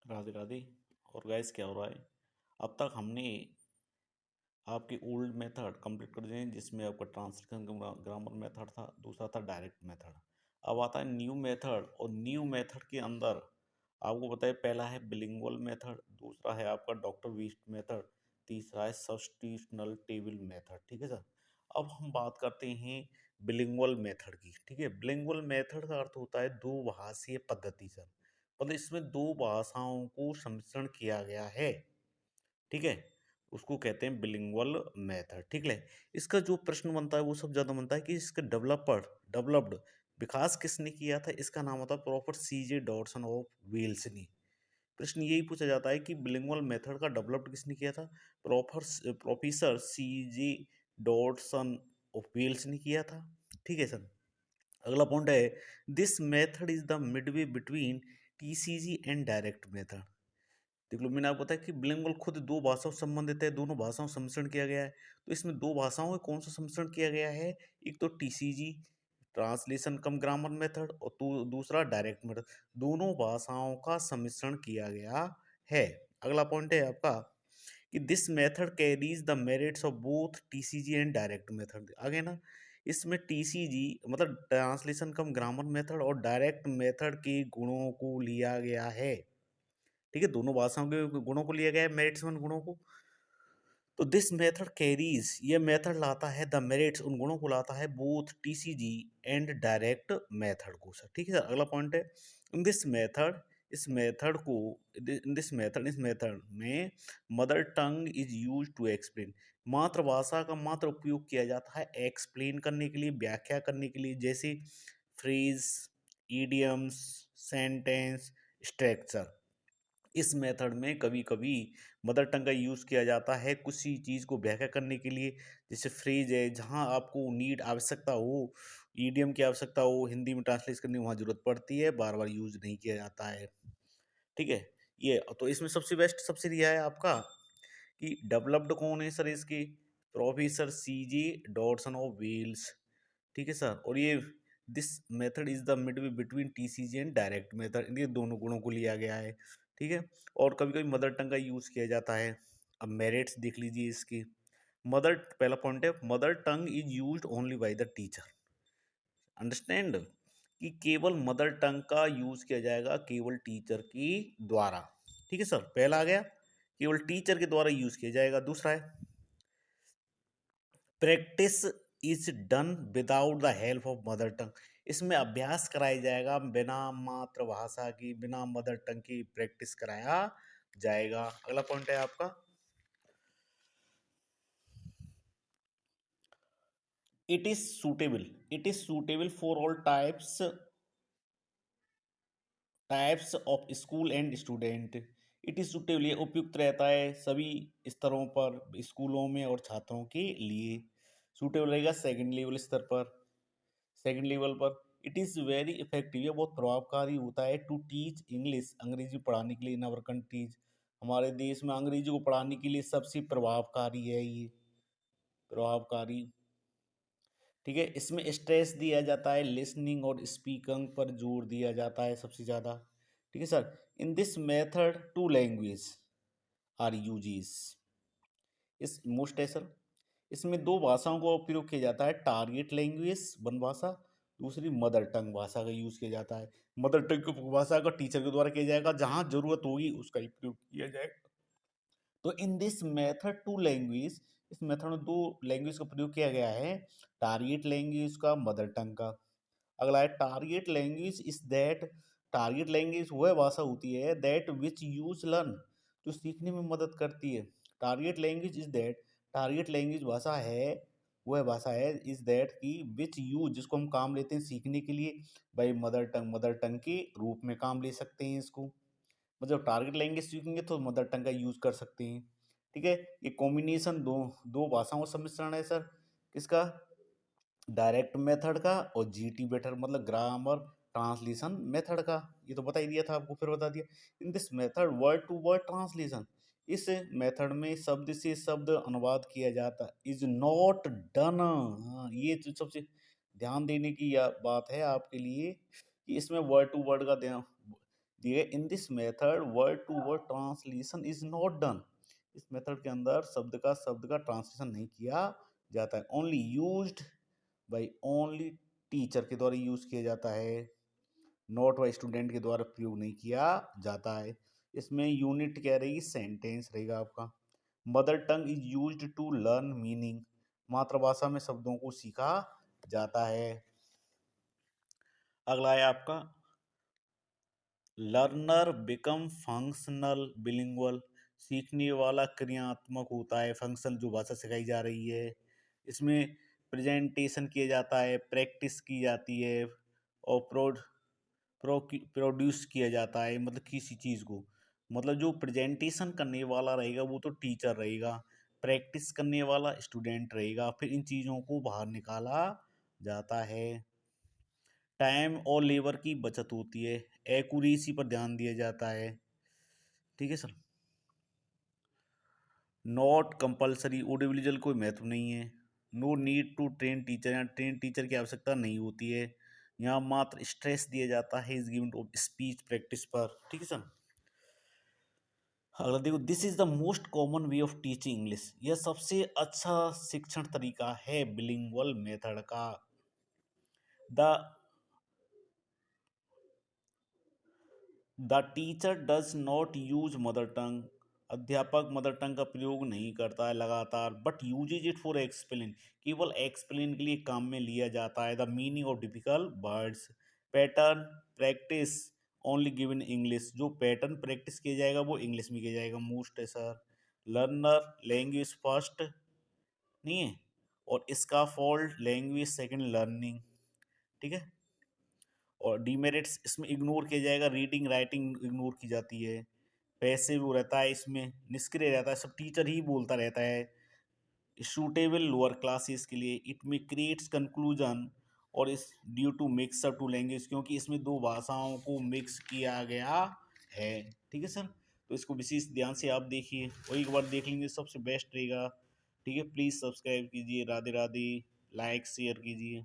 राधे राधे। और गाइस क्या हो रहा है? अब तक हमने आपकी ओल्ड मेथड कंप्लीट कर दिए हैं, जिसमें आपका ट्रांसलेशन ग्रामर मेथड था, दूसरा था डायरेक्ट मेथड। अब आता है न्यू मेथड, और न्यू मेथड के अंदर आपको पता है पहला है बिलिंगुअल मेथड, दूसरा है आपका डॉक्टर वीस्ट मेथड, तीसरा है सब्स्टिट्यूशनल टेबल मेथड। ठीक है सर। अब हम बात करते हैं बिलिंगुअल मेथड की। ठीक है, बिलिंगुअल मेथड का अर्थ होता है दो भाषीय पद्धति सर। मतलब इसमें दो भाषाओं को सम्मिश्रण किया गया है। ठीक है, उसको कहते हैं बिलिंगुअल मेथड। ठीक है, इसका जो प्रश्न बनता है वो सब ज्यादा बनता है कि इसका डेवलप्ड विकास किसने किया था। इसका नाम होता है professor CJ Dotson of Wales ने। प्रश्न यही पूछा जाता है कि बिलिंगुअल मेथड का डेवलप्ड किसने किया था। Professor CJ Dotson of Wales ने किया था। ठीक है सर। अगला पॉइंट है this method is the midway between TCG and direct method. देख लो, मैंने आपको बताया कि बिलिंगुअल खुद दो भाषाओं से संबंधित है, दोनों भाषाओं से सम्मिश्रण किया गया है। तो इसमें दो भाषाओं में कौन सा सम्मिश्रण किया गया है? एक तो टीसीजी ट्रांसलेशन कम ग्रामर मेथड, और दूसरा डायरेक्ट मेथड। दोनों भाषाओं का सम्मिश्रण किया गया है। अगला पॉइंट है आपका कि this method carries the merits of both TCG and direct method. आगे ना, इसमें टीसीजी मतलब ट्रांसलेशन कम ग्रामर मेथड और डायरेक्ट मेथड के गुणों को लिया गया है। ठीक है, दोनों भाषाओं के गुणों को लिया गया है, मेरिट्स उन गुणों को। तो दिस मेथड कैरीज, ये मेथड लाता है द मेरिट्स, उन गुणों को लाता है both TCG and direct method को सर। ठीक है सर। अगला पॉइंट है इन दिस मेथड, इस मेथड को, इन दिस मेथड, इस मेथड में mother tongue is use to explain, मातृभाषा का मात्र उपयोग किया जाता है एक्सप्लेन करने के लिए, व्याख्या करने के लिए। जैसे फ्रेज, ईडियम्स, सेंटेंस, स्ट्रक्चर। इस मेथड में कभी कभी मदर टंग का यूज़ किया जाता है किसी चीज़ को व्याख्या करने के लिए। जैसे फ्रेज है, जहाँ आपको नीड आवश्यकता हो, ईडियम की आवश्यकता हो, हिंदी में ट्रांसलेट करने वहाँ जरूरत पड़ती है, बार बार यूज नहीं किया जाता है। ठीक है, ये तो इसमें सबसे बेस्ट सबसे दिया है आपका कि डेवलप्ड कौन है सर इसकी, professor CG Dotson of Wales. ठीक है सर। और ये this method is the midway between TCG and direct method, ये दोनों गुणों को लिया गया है। ठीक है, और कभी कभी मदर टंग का यूज किया जाता है। अब मेरिट्स देख लीजिए इसकी। मदर, पहला पॉइंट है mother tongue is used only by the teacher. Understand कि केवल मदर टंग का यूज किया जाएगा केवल टीचर की द्वारा। ठीक है सर, पहला आ गया केवल टीचर के द्वारा यूज किया जाएगा। दूसरा है practice is done without the help of mother tongue, इसमें अभ्यास कराया जाएगा बिना मातृभाषा की, बिना मदर टंग की प्रैक्टिस कराया जाएगा। अगला पॉइंट है आपका it is suitable, it is suitable for all types of school and student. It is suitable, ये उपयुक्त रहता है सभी स्तरों पर, स्कूलों में और छात्रों के लिए। सूटेबल रहेगा सेकंड लेवल स्तर पर, सेकंड लेवल पर। इट इज़ वेरी इफेक्टिव, ये बहुत प्रभावकारी होता है टू टीच इंग्लिश, अंग्रेजी पढ़ाने के लिए इन अवर कंट्रीज, हमारे देश में अंग्रेजी को पढ़ाने के लिए सबसे प्रभावकारी है ये, प्रभावकारी। ठीक है, इसमें स्ट्रेस दिया जाता है लिसनिंग और स्पीकिंग पर जोर दिया जाता है सबसे ज़्यादा। ठीक है sir. In this method two language are uses, is most है सर। इसमें दो भाषाओं का उपयोग किया जाता है, टारगेट लैंग्वेज वन भाषा, दूसरी मदर टंग भाषा का यूज किया जाता है। मदर टंग भाषा का टीचर के द्वारा किया जाएगा, जहां जरूरत होगी उसका ही प्रयोग किया जाएगा। तो in this method two language, इस मेथड में दो लैंग्वेज का प्रयोग किया गया है, टारगेट लैंग्वेज का, मदर टंग का। अगला है target language is that, target language वह भाषा होती है दैट विच यूज लर्न, जो सीखने में मदद करती है। Target language is that, target language भाषा है, वह भाषा है इज दैट की विच यूज, जिसको हम काम लेते हैं सीखने के लिए, भाई मदर टंग, मदर टंग के रूप में काम ले सकते हैं इसको। मतलब टारगेट लैंग्वेज सीखेंगे तो मदर टंग का यूज कर सकते हैं। ठीक है, ये कॉम्बिनेशन दो दो भाषाओं का सम्मिश्रण है सर, किसका, डायरेक्ट मेथड का, और जीटी बेटर मतलब ग्रामर ट्रांसलेशन मेथड का। ये तो बता ही दिया था आपको, फिर बता दिया। In this method word to word translation, इस मेथड में शब्द से शब्द अनुवाद किया जाता इज नॉट डन। हाँ, ये जो सबसे ध्यान देने की बात है आपके लिए कि इसमें वर्ड टू वर्ड का ध्यान दिए in this method word to word translation is not done. इस मेथड के अंदर शब्द का ट्रांसलेशन नहीं किया जाता है। Only used by only teacher के द्वारा यूज किया जाता है, नॉट बाय स्टूडेंट के द्वारा प्रयोग नहीं किया जाता है। इसमें यूनिट क्या रहेगी, सेंटेंस रहेगा आपका। Mother tongue is used to learn meaning, मातृभाषा में शब्दों को सीखा जाता है। अगला है आपका लर्नर बिकम फंक्शनल बिलिंगुअल, सीखने वाला क्रियात्मक होता है, फंक्शनल जो भाषा सिखाई जा रही है। इसमें प्रेजेंटेशन किया जाता है, प्रैक्टिस की जाती है और प्रोड्यूस किया जाता है, मतलब किसी चीज़ को, मतलब जो प्रेजेंटेशन करने वाला रहेगा वो तो टीचर रहेगा, प्रैक्टिस करने वाला स्टूडेंट रहेगा, फिर इन चीज़ों को बाहर निकाला जाता है। टाइम और लेबर की बचत होती है, एक्यूरेसी पर ध्यान दिया जाता है। ठीक है सर। नॉट कंपलसरी, ऑडियोविजुअल कोई महत्व नहीं है। No need to train teacher, यहाँ ट्रेन टीचर की आवश्यकता नहीं होती है। यहाँ मात्र स्ट्रेस दिया जाता है is given to speech practice पर। ठीक है सर। अगला देखो, this is the most common way of teaching English, यह सबसे अच्छा शिक्षण तरीका है बिलिंगुअल मेथड का। The the teacher does not use mother tongue, अध्यापक मदर टंग का प्रयोग नहीं करता है लगातार, but uses it for explain, केवल एक्सप्लेन के लिए काम में लिया जाता है। The meaning of difficult words, pattern practice only given English, जो पैटर्न प्रैक्टिस किया जाएगा वो इंग्लिश में किया जाएगा मोस्ट है सर। लर्नर लैंग्वेज फर्स्ट नहीं है, और इसका फॉल्ट लैंग्वेज सेकंड लर्निंग। ठीक है। और डीमेरिट्स इसमें इग्नोर किया जाएगा, रीडिंग राइटिंग इग्नोर की जाती है, पैसे वो रहता है, इसमें निष्क्रिय रहता है, सब टीचर ही बोलता रहता है। सूटेबल लोअर क्लासेस के लिए, इट में क्रिएट्स कंक्लूजन, और इस due to mix up two language, क्योंकि इसमें दो भाषाओं को मिक्स किया गया है। ठीक है सर। तो इसको विशेष ध्यान से आप देखिए और एक बार देख लेंगे सबसे बेस्ट रहेगा। ठीक है, प्लीज़ सब्सक्राइब कीजिए। राधे राधे। लाइक शेयर कीजिए।